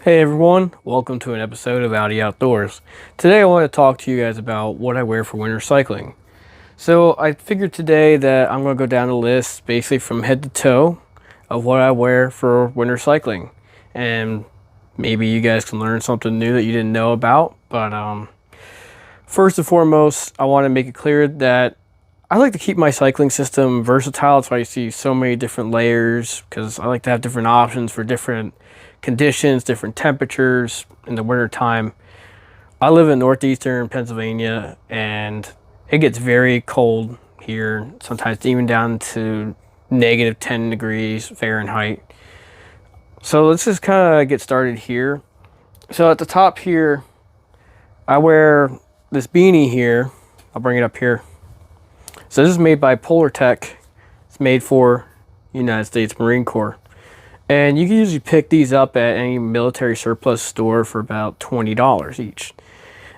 Hey everyone, welcome to an episode of Audi Outdoors. Today I want to talk to you guys about what I wear for winter cycling. So I figured today that I'm going to go down a list basically from head to toe of what I wear for winter cycling. And maybe you guys can learn something new that you didn't know about. But first and foremost, I want to make it clear that I like to keep my cycling system versatile. That's why you see so many different layers, because I like to have different options for different conditions, different temperatures in the winter time. I live in northeastern Pennsylvania and it gets very cold here, sometimes even down to negative 10 degrees Fahrenheit. So let's just kind of get started here. So at the top here, I wear this beanie here. I'll bring it up here. So this is made by Polartec. It's made for United States Marine Corps. And you can usually pick these up at any military surplus store for about $20 each.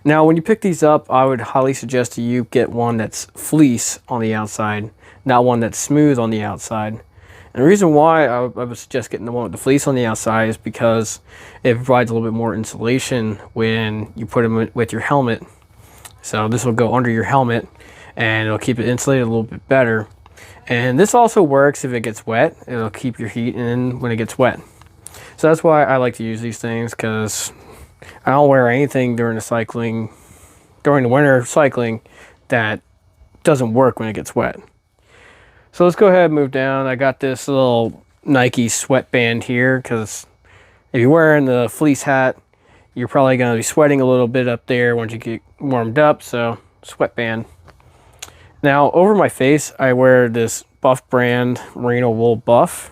Now, when you pick these up, I would highly suggest to you get one that's fleece on the outside, not one that's smooth on the outside. And the reason why I would suggest getting the one with the fleece on the outside is because it provides a little bit more insulation when you put them with your helmet. So this will go under your helmet and it'll keep it insulated a little bit better. And this also works if it gets wet. It'll keep your heat in when it gets wet. So that's why I like to use these things, because I don't wear anything during the winter cycling that doesn't work when it gets wet. So let's go ahead and move down. I got this little Nike sweatband here, because if you're wearing the fleece hat, you're probably going to be sweating a little bit up there once you get warmed up. So sweatband. Now, over my face, I wear this Buff brand Merino Wool Buff.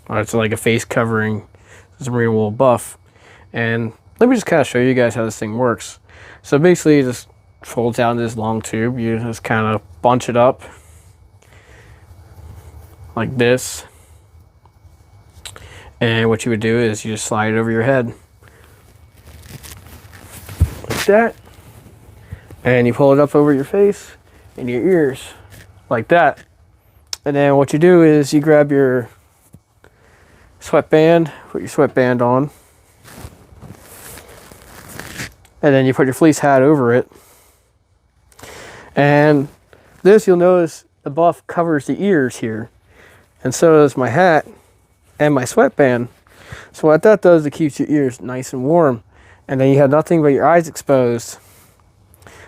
It's like a face covering. It's a Merino Wool Buff. And let me just kind of show you guys how this thing works. So basically, it just folds out into this long tube. You just kind of bunch it up like this. And what you would do is you just slide it over your head. Like that. And you pull it up over your face and your ears like that. And then what you do is you grab your sweatband, put your sweatband on, and then you put your fleece hat over it. And this, you'll notice the buff covers the ears here, and so does my hat and my sweatband. So what that does, it keeps your ears nice and warm, and then you have nothing but your eyes exposed.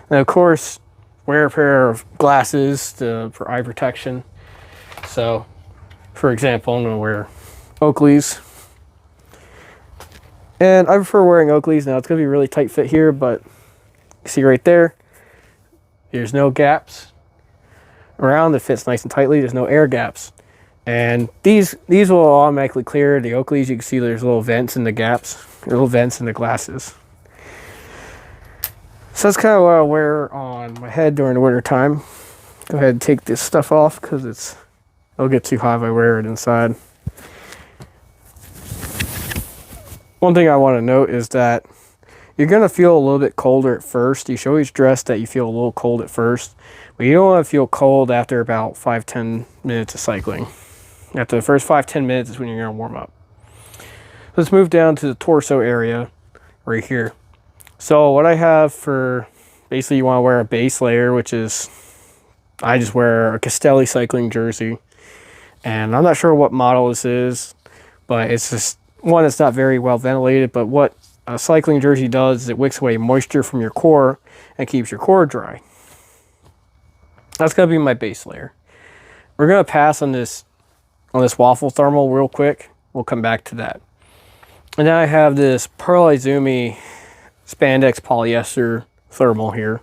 And of course, wear a pair of glasses for eye protection. So, for example, I'm going to wear Oakley's. And I prefer wearing Oakley's. Now, it's going to be really tight fit here, but you see right there, there's no gaps around. It fits nice and tightly. There's no air gaps. And these will automatically clear. The Oakley's, you can see there's little vents in the gaps, little vents in the glasses. So that's kind of what I wear on my head during the winter time. Go ahead and take this stuff off, because it'll get too hot if I wear it inside. One thing I want to note is that you're going to feel a little bit colder at first. You should always dress that you feel a little cold at first, but you don't want to feel cold after about 5-10 minutes of cycling. After the first 5-10 minutes is when you're going to warm up. Let's move down to the torso area right here. So what I have for, basically you want to wear a base layer, which is, I just wear a Castelli cycling jersey. And I'm not sure what model this is, but it's just one that's not very well ventilated. But what a cycling jersey does is it wicks away moisture from your core and keeps your core dry. That's going to be my base layer. We're going to pass on this waffle thermal real quick. We'll come back to that. And then I have this Pearl Izumi spandex polyester thermal here.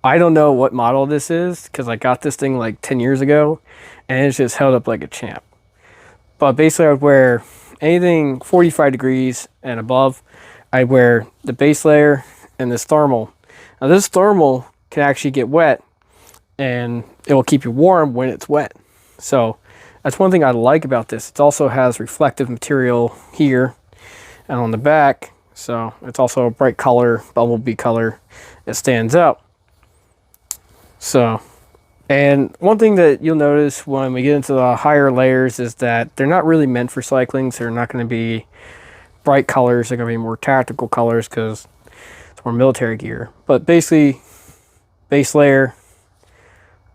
I don't know what model this is, because I got this thing like 10 years ago and it's just held up like a champ. But basically I would wear anything 45 degrees and above. I wear the base layer and this thermal. Now this thermal can actually get wet and it will keep you warm when it's wet. So that's one thing I like about this. It also has reflective material here and on the back. So it's also a bright color, bumblebee color. It stands out. So, and one thing that you'll notice when we get into the higher layers is that they're not really meant for cycling. So they're not going to be bright colors. They're going to be more tactical colors because it's more military gear. But basically, base layer,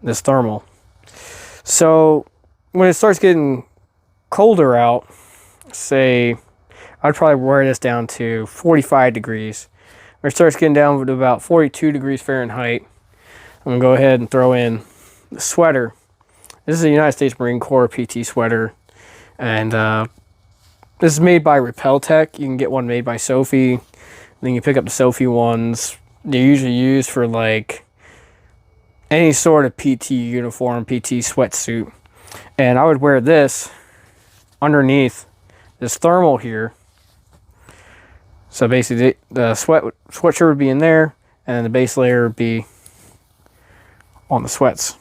this thermal. So when it starts getting colder out, say, I'd probably wear this down to 45 degrees. When it starts getting down to about 42 degrees Fahrenheit, I'm going to go ahead and throw in the sweater. This is a United States Marine Corps PT sweater. And this is made by Repel Tech. You can get one made by Sophie. Then you pick up the Sophie ones. They're usually used for like any sort of PT uniform, PT sweatsuit. And I would wear this underneath this thermal here. So basically the sweatshirt would be in there, and the base layer would be on the sweats.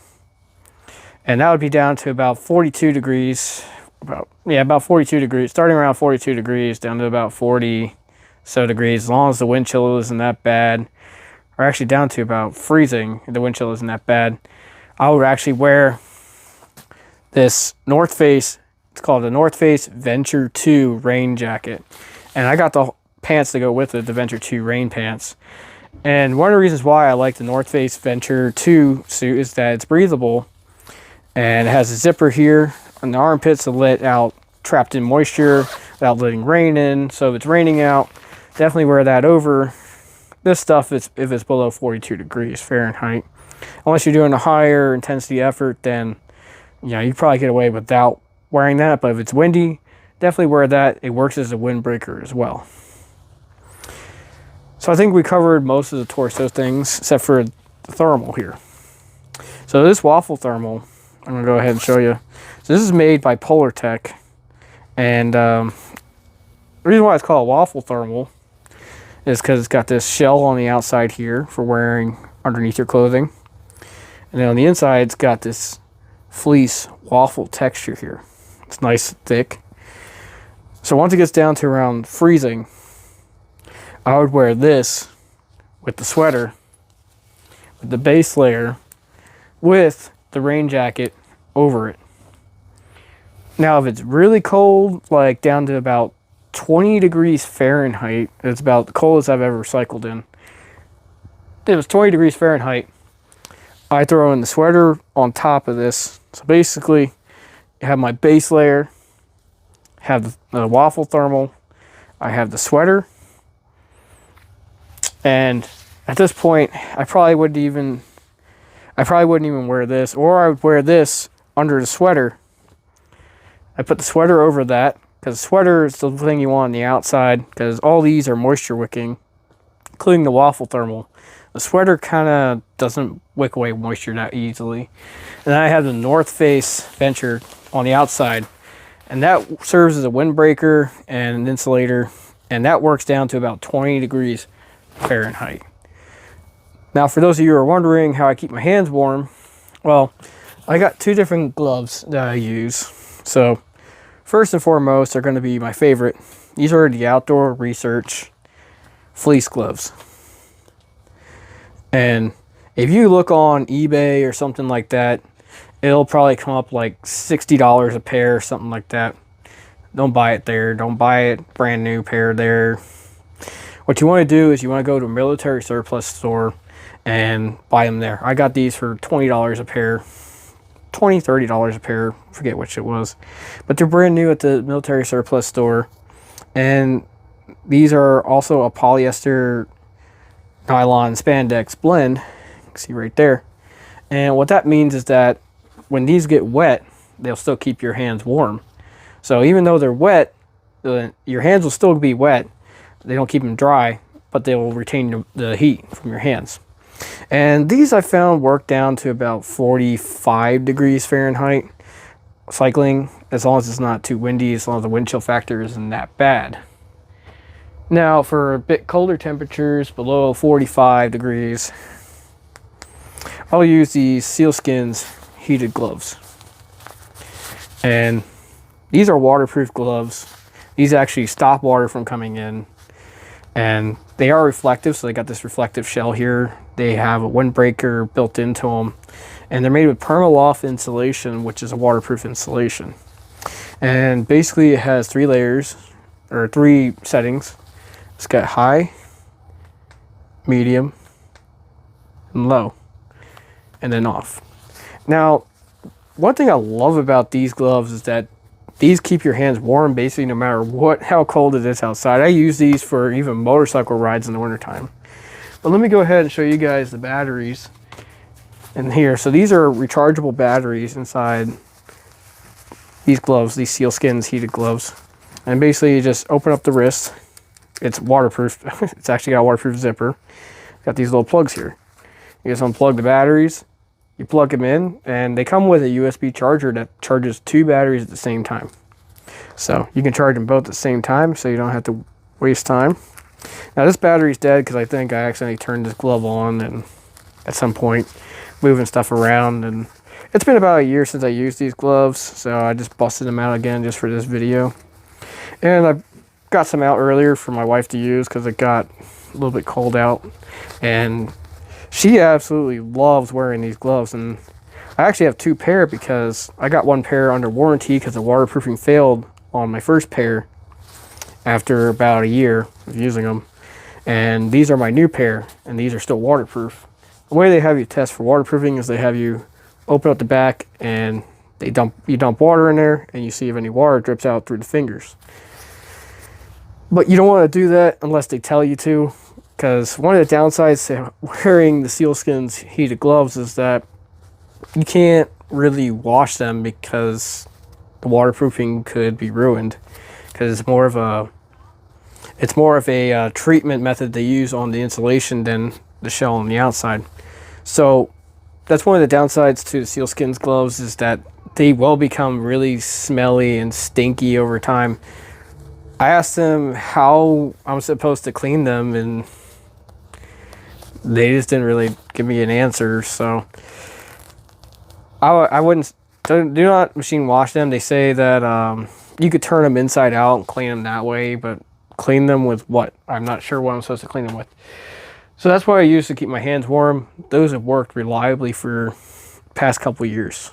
And that would be down to about 42 degrees, about 42 degrees, starting around 42 degrees down to about 40 so degrees, as long as the wind chill isn't that bad, or actually down to about freezing, the wind chill isn't that bad. I would actually wear this North Face, it's called the North Face Venture 2 rain jacket. And I got the pants to go with it, the Venture 2 rain pants. And one of the reasons why I like the North Face Venture 2 suit is that it's breathable, and it has a zipper here on the armpits to let out trapped in moisture without letting rain in. So if it's raining out, definitely wear that over this stuff if it's below 42 degrees Fahrenheit. Unless you're doing a higher intensity effort, then you probably get away without wearing that. But if it's windy, definitely wear that. It works as a windbreaker as well. So I think we covered most of the torso things except for the thermal here. So this waffle thermal, I'm going to go ahead and show you. So this is made by Polar Tech. And the reason why it's called a waffle thermal is because it's got this shell on the outside here for wearing underneath your clothing. And then on the inside, it's got this fleece waffle texture here. It's nice and thick. So once it gets down to around freezing, I would wear this with the sweater, with the base layer, with the rain jacket over it. Now, if it's really cold, like down to about 20 degrees Fahrenheit, it's about the coldest I've ever cycled in. If it was 20 degrees Fahrenheit, I throw in the sweater on top of this. So basically, I have my base layer, have the waffle thermal, I have the sweater, and at this point, I probably wouldn't even wear this, or I would wear this under the sweater. I put the sweater over that, because the sweater is the thing you want on the outside, because all these are moisture wicking, including the waffle thermal. The sweater kind of doesn't wick away moisture that easily. And then I have the North Face Venture on the outside, and that serves as a windbreaker and an insulator, and that works down to about 20 degrees Fahrenheit. Now, for those of you who are wondering how I keep my hands warm, well, I got two different gloves that I use. So first and foremost are going to be my favorite. These are the Outdoor Research fleece gloves. And if you look on eBay or something like that, it'll probably come up like $60 a pair, something like that. Don't buy it there. Don't buy it brand new pair there. What you want to do is you want to go to a military surplus store and buy them there. I got these for $20 a pair, $20, $30 a pair, forget which it was. But they're brand new at the military surplus store. And these are also a polyester nylon spandex blend. You can see right there. And what that means is that when these get wet, they'll still keep your hands warm. So even though they're wet, your hands will still be wet. They don't keep them dry, but they will retain the heat from your hands. And these I found work down to about 45 degrees Fahrenheit cycling, as long as it's not too windy, as long as the wind chill factor isn't that bad. Now, for a bit colder temperatures, below 45 degrees, I'll use these Sealskins heated gloves. And these are waterproof gloves. These actually stop water from coming in. And they are reflective, so they got this reflective shell here. They have a windbreaker built into them. And they're made with Permaloft insulation, which is a waterproof insulation. And basically it has 3 layers, or 3 settings. It's got high, medium, and low, and then off. Now, one thing I love about these gloves is that these keep your hands warm basically no matter how cold it is outside. I use these for even motorcycle rides in the wintertime. But let me go ahead and show you guys the batteries in here. So these are rechargeable batteries inside these gloves, these sealskins heated gloves. And basically you just open up the wrist. It's waterproof. It's actually got a waterproof zipper. Got these little plugs here. You just unplug the batteries, you plug them in, and they come with a USB charger that charges 2 batteries at the same time. So you can charge them both at the same time so you don't have to waste time. Now this battery's dead because I think I accidentally turned this glove on and at some point moving stuff around, and it's been about a year since I used these gloves, so I just busted them out again just for this video. And I got some out earlier for my wife to use because it got a little bit cold out, and she absolutely loves wearing these gloves. And I actually have 2 pair because I got 1 pair under warranty because the waterproofing failed on my first pair after about a year of using them. And these are my new pair, and these are still waterproof. The way they have you test for waterproofing is they have you open up the back and you dump water in there and you see if any water drips out through the fingers. But you don't want to do that unless they tell you to, because one of the downsides to wearing the sealskins heated gloves is that you can't really wash them because the waterproofing could be ruined, because it's more of a treatment method they use on the insulation than the shell on the outside. So that's one of the downsides to the sealskins gloves, is that they will become really smelly and stinky over time. I asked them how I'm supposed to clean them, and they just didn't really give me an answer. So I wouldn't, do not machine wash them. They say that you could turn them inside out and clean them that way, but clean them with what? I'm not sure what I'm supposed to clean them with. So that's what I use to keep my hands warm. Those have worked reliably for the past couple years.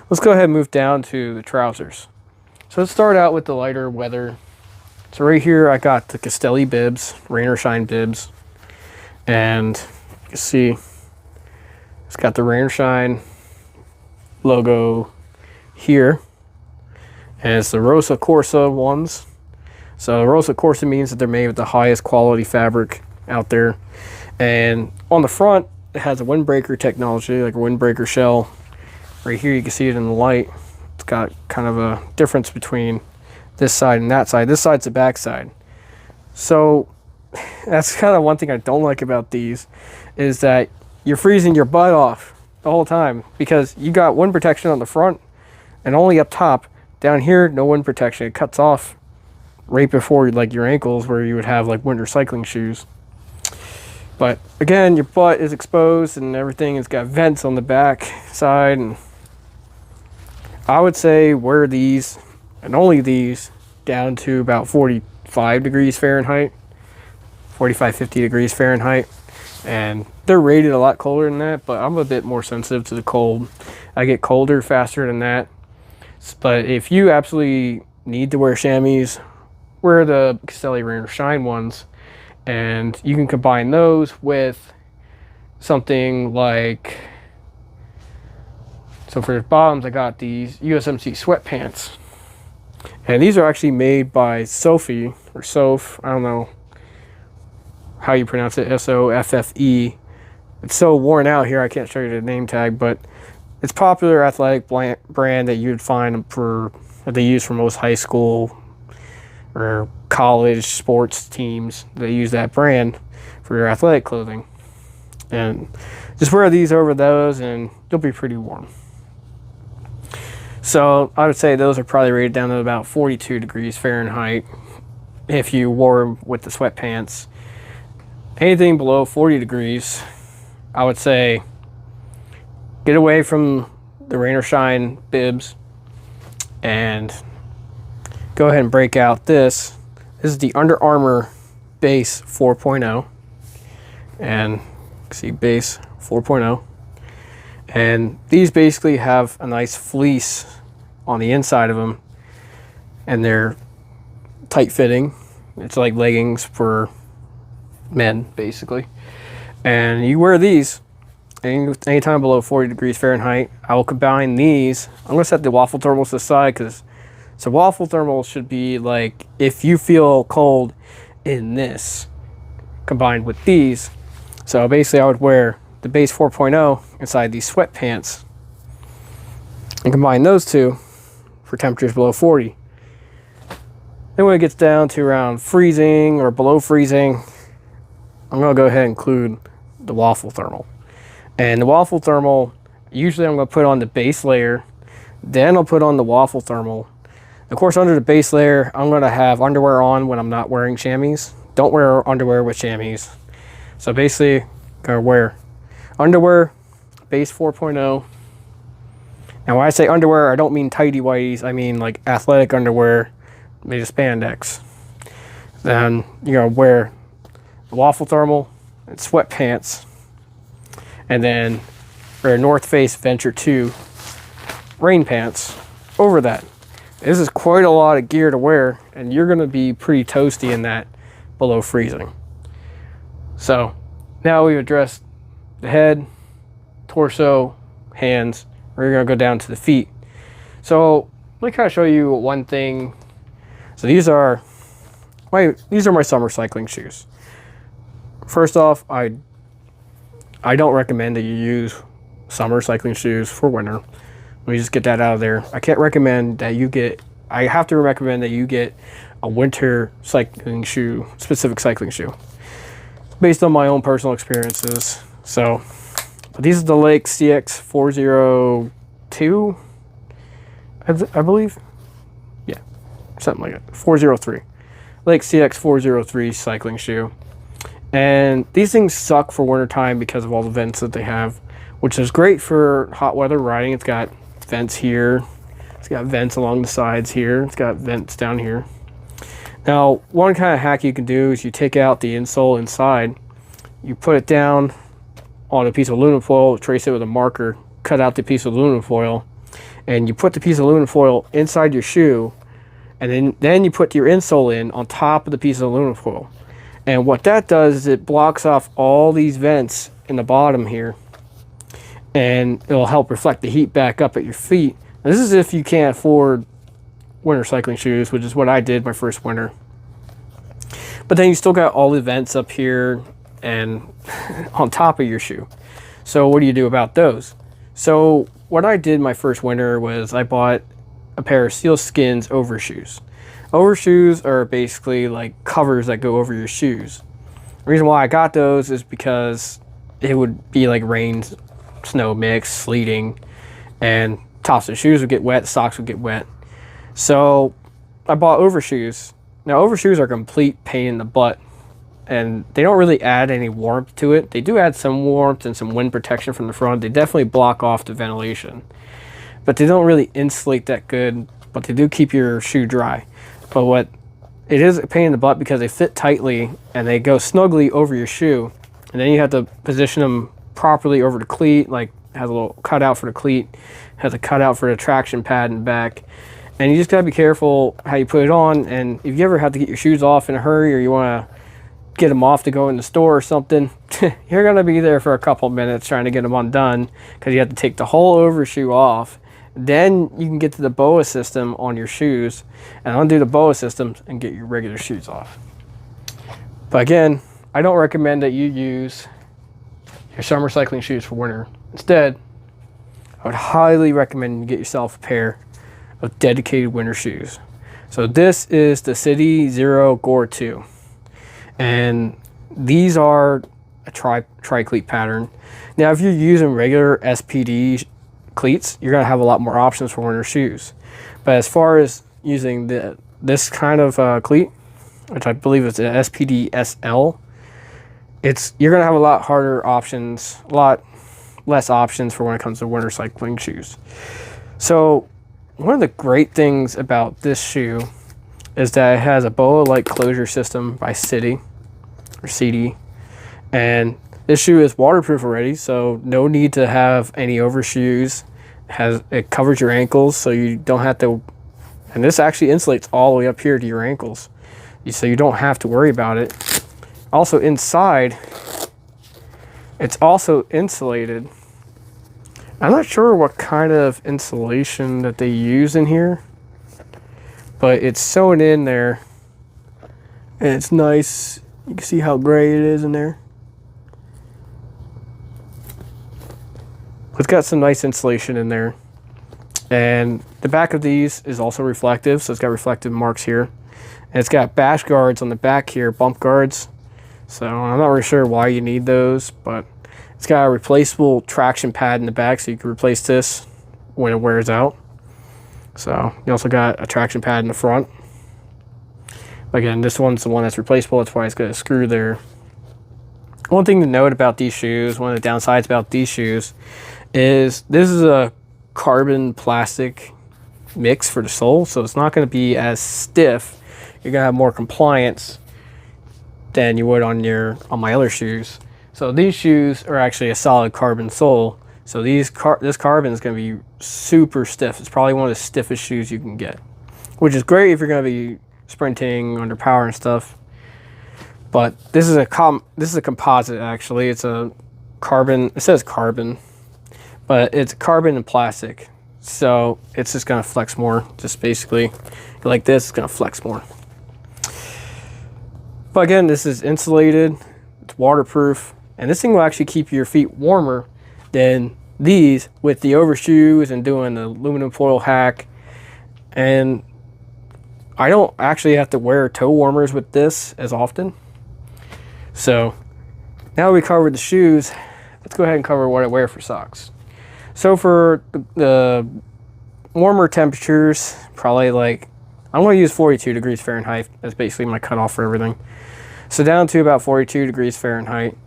Let's go ahead and move down to the trousers. So let's start out with the lighter weather. So right here I got the Castelli bibs, rain or shine bibs. And you can see it's got the rain or shine logo here. And it's the Rosa Corsa ones. So Rosa Corsa means that they're made with the highest quality fabric out there. And on the front, it has a windbreaker technology, like a windbreaker shell. Right here you can see it in the light. It's got kind of a difference between this side and that side. This side's the back side. So that's kind of one thing I don't like about these, is that you're freezing your butt off the whole time, because you got wind protection on the front and only up top. Down here, no wind protection. It cuts off right before like your ankles, where you would have like winter cycling shoes. But again, your butt is exposed and everything. It's got vents on the back side, and I would say wear these, and only these, down to about 45 degrees Fahrenheit, 45, 50 degrees Fahrenheit. And they're rated a lot colder than that, but I'm a bit more sensitive to the cold. I get colder faster than that. But if you absolutely need to wear chamois, wear the Castelli Rain or Shine ones, and you can combine those with something like, so for the bottoms I got these USMC sweatpants, and these are actually made by Soffe, or Soph, I don't know how you pronounce it, S-O-F-F-E. It's so worn out here I can't show you the name tag, but it's a popular athletic brand that you'd find that they use for most high school or college sports teams. They use that brand for your athletic clothing. And just wear these over those and you'll be pretty warm. So I would say those are probably rated down to about 42 degrees Fahrenheit if you wore them with the sweatpants. Anything below 40 degrees, I would say get away from the Rain or Shine bibs and go ahead and break out this. This is the Under Armour Base 4.0, and you can see Base 4.0. And these basically have a nice fleece on the inside of them, and they're tight fitting. It's like leggings for men, basically. And you wear these anytime below 40 degrees Fahrenheit. I will combine these. I'm going to set the waffle thermals to the side because so waffle thermals should be like if you feel cold in this combined with these. So basically I would wear the base 4.0 inside these sweatpants and combine those two for temperatures below 40. Then when it gets down to around freezing or below freezing, I'm going to go ahead and include the waffle thermal. And the waffle thermal, usually I'm going to put on the base layer, then I'll put on the waffle thermal. Of course, under the base layer, I'm going to have underwear on when I'm not wearing chamois. Don't wear underwear with chamois. So basically, I'm going to wear underwear, base 4.0. Now when I say underwear, I don't mean tighty whities. I mean like athletic underwear made of spandex. Then you're going to wear the waffle thermal and sweatpants. And then wear North Face Venture 2 rain pants over that. This is quite a lot of gear to wear, and you're going to be pretty toasty in that below freezing. So now we've addressed the head, torso, hands. We're going to go down to the feet. So let me kind of show you one thing. So these are my summer cycling shoes. First off, I don't recommend that you use summer cycling shoes for winter. Let me just get that out of there. I can't recommend that you get, I have to recommend that you get a winter cycling shoe, specific cycling shoe, based on my own personal experiences. So, but these are the Lake CX402, I believe. Yeah, something like that. 403. Lake CX403 cycling shoe. And these things suck for wintertime because of all the vents that they have, which is great for hot weather riding. It's got vents here. It's got vents along the sides here. It's got vents down here. Now, one kind of hack you can do is you take out the insole inside, you put it down on a piece of aluminum foil, trace it with a marker, cut out the piece of aluminum foil, and you put the piece of aluminum foil inside your shoe, and then you put your insole in on top of the piece of aluminum foil. And what that does is it blocks off all these vents in the bottom here, and it'll help reflect the heat back up at your feet. Now, this is if you can't afford winter cycling shoes, which is what I did my first winter. But then you still got all the vents up here and on top of your shoe. So what do you do about those? So what I did my first winter was I bought a pair of sealskins overshoes. Overshoes are basically like covers that go over your shoes. The reason why I got those is because it would be like rain, snow mix, sleeting, and tops of shoes would get wet, socks would get wet. So I bought overshoes. Now overshoes are a complete pain in the butt, and they don't really add any warmth to it. They do add some warmth and some wind protection from the front. They definitely block off the ventilation, but they don't really insulate that good, but they do keep your shoe dry. But what it is a pain in the butt because they fit tightly and they go snugly over your shoe, and then you have to position them properly over the cleat. Like has a little cutout for the cleat, has a cutout for the traction pad in the back, and you just gotta be careful how you put it on. And if you ever have to get your shoes off in a hurry, or you want to get them off to go in the store or something, you're gonna be there for a couple minutes trying to get them undone because you have to take the whole overshoe off. Then you can get to the BOA system on your shoes and undo the BOA system and get your regular shoes off. But again, I don't recommend that you use your summer cycling shoes for winter. Instead, I would highly recommend you get yourself a pair of dedicated winter shoes. So this is the City Zero Gore 2. And these are a tri-cleat pattern. Now, if you're using regular SPD cleats, you're going to have a lot more options for winter shoes. But as far as using this kind of cleat, which I believe is an SPD SL, you're going to have a lot harder options, a lot less options for when it comes to winter cycling shoes. So one of the great things about this shoe is that it has a BOA-like closure system by City, or CD, and this shoe is waterproof already, so no need to have any overshoes. It covers your ankles, so you don't have to, and this actually insulates all the way up here to your ankles. so you don't have to worry about it. Also inside, it's also insulated. I'm not sure what kind of insulation that they use in here, but it's sewn in there, and it's nice. You can see how gray it is in there. It's got some nice insulation in there. And the back of these is also reflective, so it's got reflective marks here. And it's got bash guards on the back here, bump guards. So I'm not really sure why you need those, but it's got a replaceable traction pad in the back, so you can replace this when it wears out. So you also got a traction pad in the front. Again, this one's the one that's replaceable, that's why it's got a screw there. One thing to note about these shoes, one of the downsides about these shoes, is this is a carbon plastic mix for the sole, so it's not going to be as stiff. You're going to have more compliance than you would on my other shoes. So these shoes are actually a solid carbon sole, so this carbon is going to be super stiff. It's probably one of the stiffest shoes you can get, which is great if you're going to be sprinting under power and stuff. But this is a composite, actually. It's a carbon, it says carbon, but it's carbon and plastic. So it's just gonna flex more, just basically like this, it's gonna flex more. But again, this is insulated, it's waterproof, and this thing will actually keep your feet warmer than these with the overshoes and doing the aluminum foil hack. And I don't actually have to wear toe warmers with this as often. So now we covered the shoes, let's go ahead and cover what I wear for socks. So for the warmer temperatures, probably like, I'm going to use 42 degrees Fahrenheit. That's basically my cutoff for everything. So down to about 42 degrees Fahrenheit,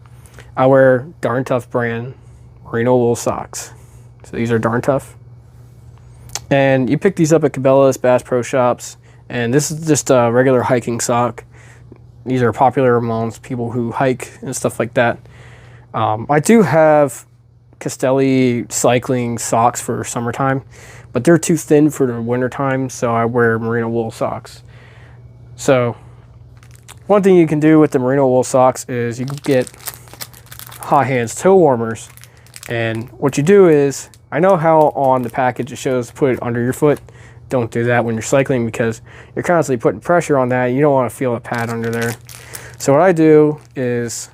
I wear Darn Tough brand merino wool socks. So these are Darn Tough. And you pick these up at Cabela's, Bass Pro Shops. And this is just a regular hiking sock. These are popular amongst people who hike and stuff like that. I do have Castelli cycling socks for summertime, but they're too thin for the winter time, so I wear merino wool socks. So one thing you can do with the merino wool socks is you can get Hot Hands toe warmers, and what you do is, I know how on the package it shows put it under your foot. Don't do that when you're cycling, because you're constantly putting pressure on that. You don't want to feel a pad under there. So what I do is,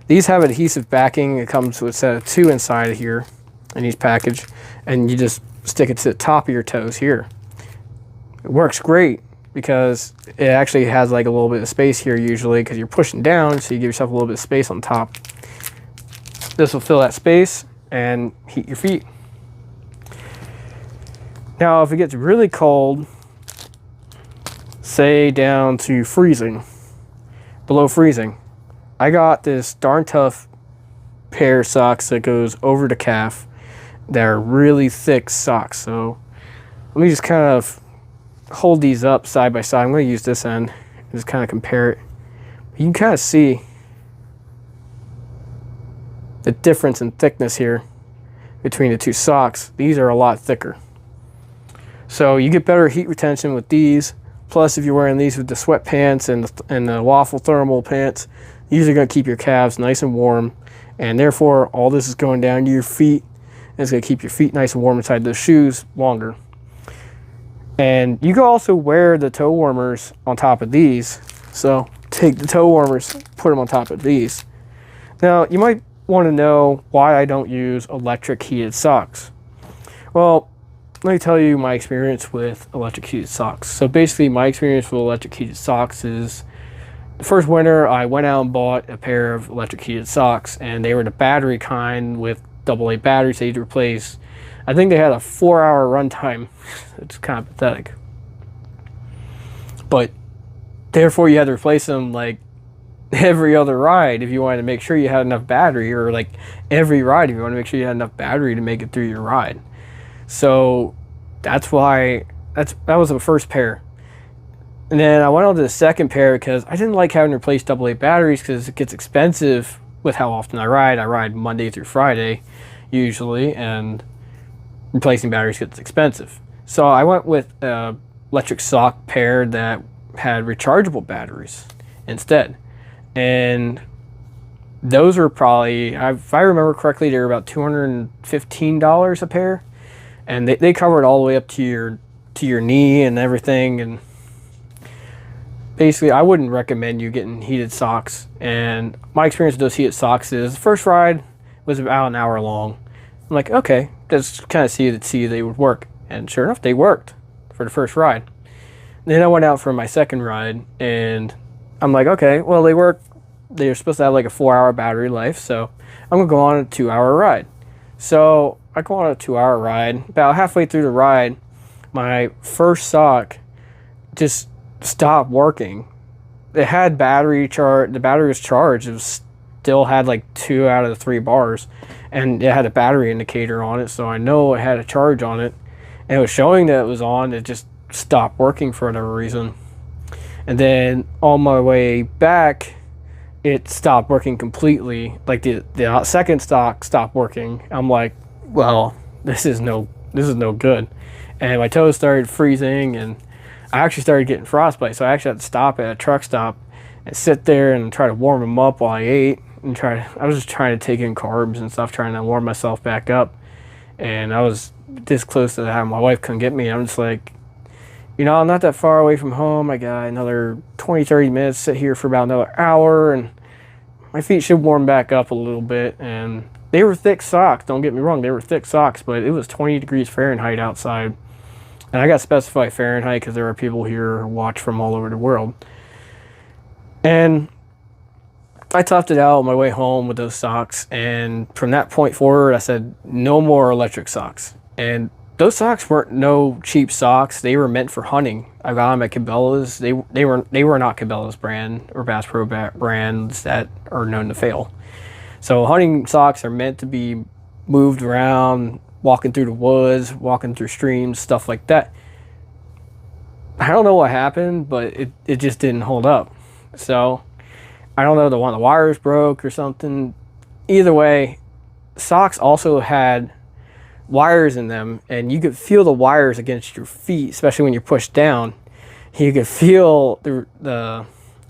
these have adhesive backing. It comes with a set of 2 inside of here in each package, and you just stick it to the top of your toes here. It works great because it actually has like a little bit of space here usually, because you're pushing down, so you give yourself a little bit of space on top. This will fill that space and heat your feet. Now if it gets really cold, say down to freezing, below freezing, I got this Darn Tough pair of socks that goes over the calf. They're really thick socks. So let me just kind of hold these up side by side. I'm going to use this end and just kind of compare it. You can kind of see the difference in thickness here between the 2 socks. These are a lot thicker. So you get better heat retention with these. Plus, if you're wearing these with the sweatpants and the waffle thermal pants, these are going to keep your calves nice and warm, and therefore all this is going down to your feet, and it's going to keep your feet nice and warm inside those shoes longer. And you can also wear the toe warmers on top of these. So take the toe warmers, put them on top of these. Now you might want to know why I don't use electric heated socks. Well, let me tell you my experience with electric heated socks. So basically my experience with electric heated socks is, the first winter I went out and bought a pair of electric heated socks, and they were the battery kind with AA batteries they had to replace. I think they had a 4-hour runtime. It's kind of pathetic. But therefore you had to replace them like every other ride if you wanted to make sure you had enough battery, or like every ride if you want to make sure you had enough battery to make it through your ride. So that's why that was the first pair. And then I went on to the second pair because I didn't like having to replace AA batteries, because it gets expensive with how often I ride. I ride Monday through Friday usually, and replacing batteries gets expensive. So I went with a electric sock pair that had rechargeable batteries instead. And those were probably, if I remember correctly, they were about $215 a pair. And they covered all the way up to your knee and everything. And basically, I wouldn't recommend you getting heated socks. And my experience with those heated socks is the first ride was about an hour long. I'm like, okay, just kind of see they would work. And sure enough, they worked for the first ride. Then I went out for my second ride, and I'm like, okay, well, they work. They're supposed to have like a 4-hour battery life, so I'm gonna go on a 2-hour ride. So I go on a 2-hour ride. About halfway through the ride, my first sock just stopped working. It had battery charge. The battery was charged. It was still had like 2 out of the 3 bars, and it had a battery indicator on it, so I know it had a charge on it, and it was showing that it was on. It just stopped working for whatever reason. And then on my way back, it stopped working completely. Like the second sock stopped working. I'm like, well, this is no good. And my toes started freezing, and I actually started getting frostbite. So I actually had to stop at a truck stop and sit there and try to warm them up while I ate. And I was just trying to take in carbs and stuff, trying to warm myself back up. And I was this close to having my wife come get me. I'm just like, I'm not that far away from home. I got another 20-30 minutes, sit here for about another hour, and my feet should warm back up a little bit. And they were thick socks, don't get me wrong, they were thick socks, but it was 20 degrees Fahrenheit outside. And I got to specify Fahrenheit because there are people here who watch from all over the world. And I toughed it out on my way home with those socks, and from that point forward, I said, no more electric socks. And those socks weren't no cheap socks. They were meant for hunting. I got them at Cabela's. They were not Cabela's brand or Bass Pro brands that are known to fail. So hunting socks are meant to be moved around, walking through the woods, walking through streams, stuff like that. I don't know what happened, but it just didn't hold up. So I don't know, the wires broke or something. Either way, socks also had wires in them, and you could feel the wires against your feet, especially when you're pushed down. You could feel the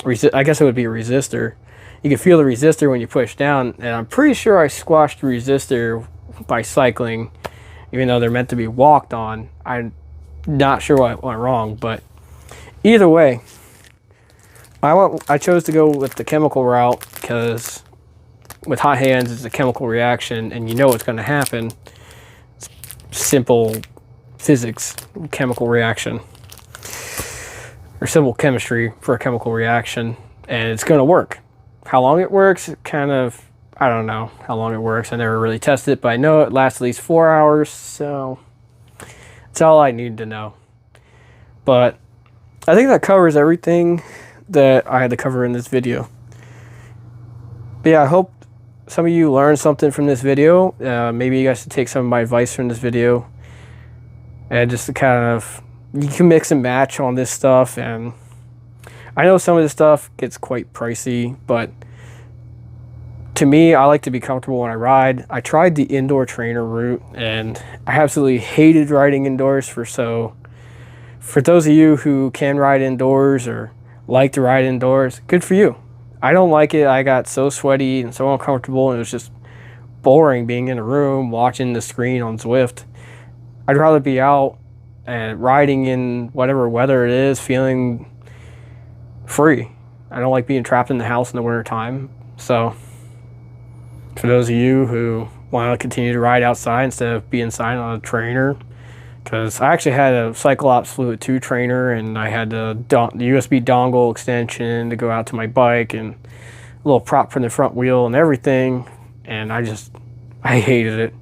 I guess it would be a resistor. You could feel the resistor when you push down, and I'm pretty sure I squashed the resistor by cycling, even though they're meant to be walked on. I'm not sure what went wrong, but either way, I chose to go with the chemical route because with hot hands, it's a chemical reaction, and you know what's going to happen. It's simple physics, chemical reaction, or simple chemistry for a chemical reaction, and it's going to work. How long it works, I don't know how long it works. I never really tested it, but I know it lasts at least 4 hours, so that's all I need to know. But I think that covers everything that I had to cover in this video. But yeah, I hope some of you learned something from this video. Maybe you guys should take some of my advice from this video, and just to you can mix and match on this stuff. And I know some of this stuff gets quite pricey, but to me, I like to be comfortable when I ride. I tried the indoor trainer route, and I absolutely hated riding indoors. For those of you who can ride indoors or like to ride indoors, good for you. I don't like it. I got so sweaty and so uncomfortable, and it was just boring being in a room watching the screen on Zwift. I'd rather be out and riding in whatever weather it is, feeling free. I don't like being trapped in the house in the winter time. So for those of you who want to continue to ride outside instead of be inside on a trainer, because I actually had a Cyclops Fluid 2 trainer, and I had the USB dongle extension to go out to my bike, and a little prop from the front wheel and everything, and I hated it.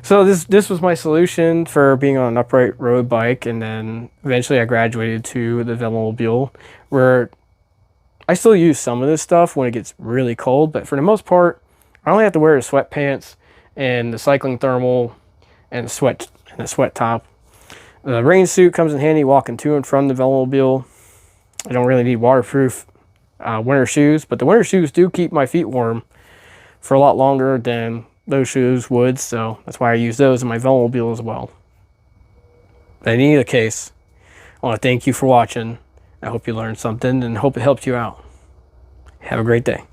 So this was my solution for being on an upright road bike, and then eventually I graduated to the Velomobile, where I still use some of this stuff when it gets really cold, but for the most part, I only have to wear the sweatpants and the cycling thermal and the sweat top. The rain suit comes in handy walking to and from the Velomobile. I don't really need waterproof winter shoes, but the winter shoes do keep my feet warm for a lot longer than those shoes would, so that's why I use those in my Velomobile as well. But in either case, I want to thank you for watching. I hope you learned something and hope it helped you out. Have a great day.